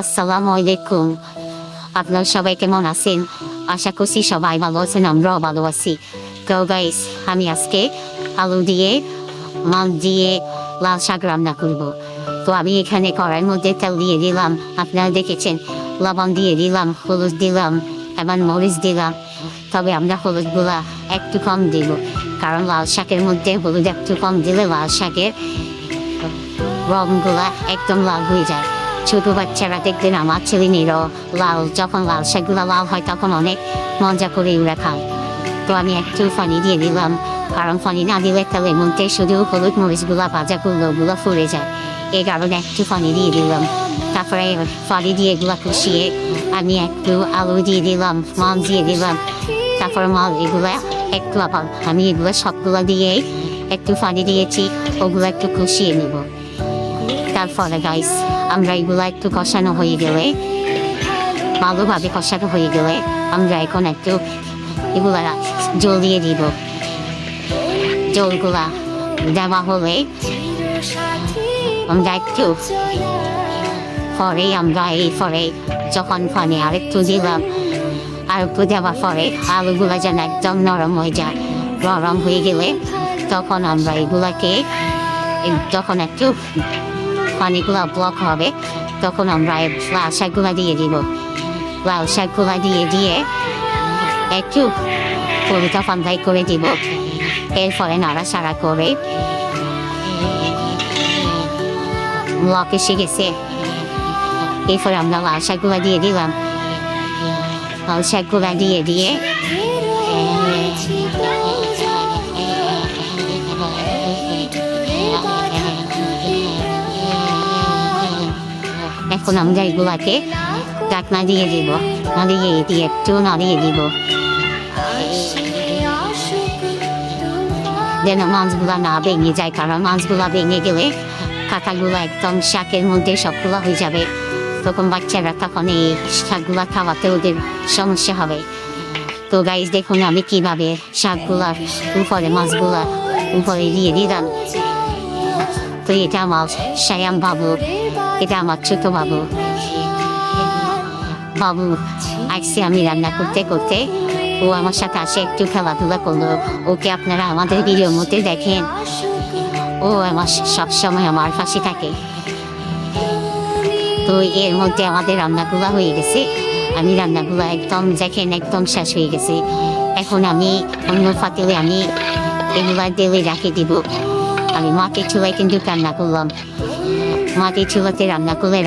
আসসালামু আলাইকুম। আপনারা সবাই কেমন আছেন? আশা করছি সবাই ভালো আছেন, আমরাও ভালো আছি। তো গাইস, আমি আজকে আলু দিয়ে মাছ দিয়ে লাল শাক রান্না করব। তো আমি এখানে কড়াইয়ের মধ্যে তেল দিয়ে দিলাম, আপনারা দেখেছেন। লবণ দিয়ে দিলাম, হলুদ দিলাম, এবার মরিচ দিলাম। তবে আমরা হলুদগুলা একটু কম দিব, কারণ লাল শাকের মধ্যে হলুদ একটু কম দিলে লাল শাকের রংগুলা একদম লাল হয়ে যায়। ছোট বাচ্চারা দেখবেন, আমার ছেলে মেয়েরাও যখন লাল শাকগুলা লাল হয় তখন অনেক মজা করে ওরা খায়। তো আমি একটু পানি দিয়ে দিলাম, কারণ পানি না দিলে তেলের মধ্যে শুধু হলুদ মরিচগুলা ভাজা করলে ওগুলো ফুরে যায়। এই কারণে একটু পানি দিয়ে দিলাম। তারপরে পানি দিয়ে এগুলা কষিয়ে আমি একটু আলু দিয়ে দিলাম, মাছ দিয়ে দিলাম। তারপরে মাছ এগুলা একটু আবার আমি এগুলো সবগুলো দিয়ে একটু পানি দিয়েছি, ওগুলো একটু কষিয়ে নেব। তারপরে গাইস, আমরা এগুলো একটু কষানো হয়ে গেলে, ভালোভাবে কষানো হয়ে গেলে আমরা এখন একটু এগুলা জল দিয়ে দিব। জলগুলা দেওয়া হলে আমরা একটু পরে যখন পানি আরেকটু দিলাম, আর একটু দেওয়ার পরে আলুগুলা যেন একদম নরম হয়ে যায়। নরম হয়ে গেলে তখন আমরা এগুলাকে, যখন একটু পানিগুলা ব্লক হবে তখন আমরা লাল শাকগুলা দিয়ে দিব। লাল শাকগুলা দিয়ে একটু পুরোটা পান্তাই করে দিব। এরপরে নাড়াচাড়া করে ব্লক এসে গেছে, এরপরে আমরা লাল শাকগুলা দিয়ে দিলাম। লাল শাকগুলা দিয়ে এখন আমরা এগুলাকে ঢাকনা দিয়ে দিব, একটু নাড়িয়ে দিব যেন মাছগুলা না ভেঙে যায়, কারণ মাছগুলা ভেঙে গেলে কাঁটাগুলো একদম শাকের মধ্যে সবগুলা হয়ে যাবে। তখন বাচ্চারা তখন এই শাকগুলা খাওয়াতে ওদের সমস্যা হবে। তো গাইস, দেখুন আমি কিভাবে শাকগুলার উপরে মাছগুলা উপরে দিয়ে দিলাম। তো এটা আমার সায়াম বাবু, এটা আমার ছোট বাবু আসছে আমি রান্না করতে করতে, ও আমার সাথে আসে একটু খেলাধুলা করলো। ওকে আপনারা আমাদের ভিডিওর মধ্যে দেখেন, ও আমার সবসময় আমার পাশে থাকে। তো এর মধ্যে আমাদের রান্নাগুলা হয়ে গেছে। আমি রান্নাগুলা একদম দেখেন একদম শেষ হয়ে গেছে। এখন আমি অন্য পাতিলে আমি এগুলা তেলে রাখে দিব। আমি মাটির চুলায় কিন্তু রান্না করলাম। মাটির চুলাতে রান্না করলে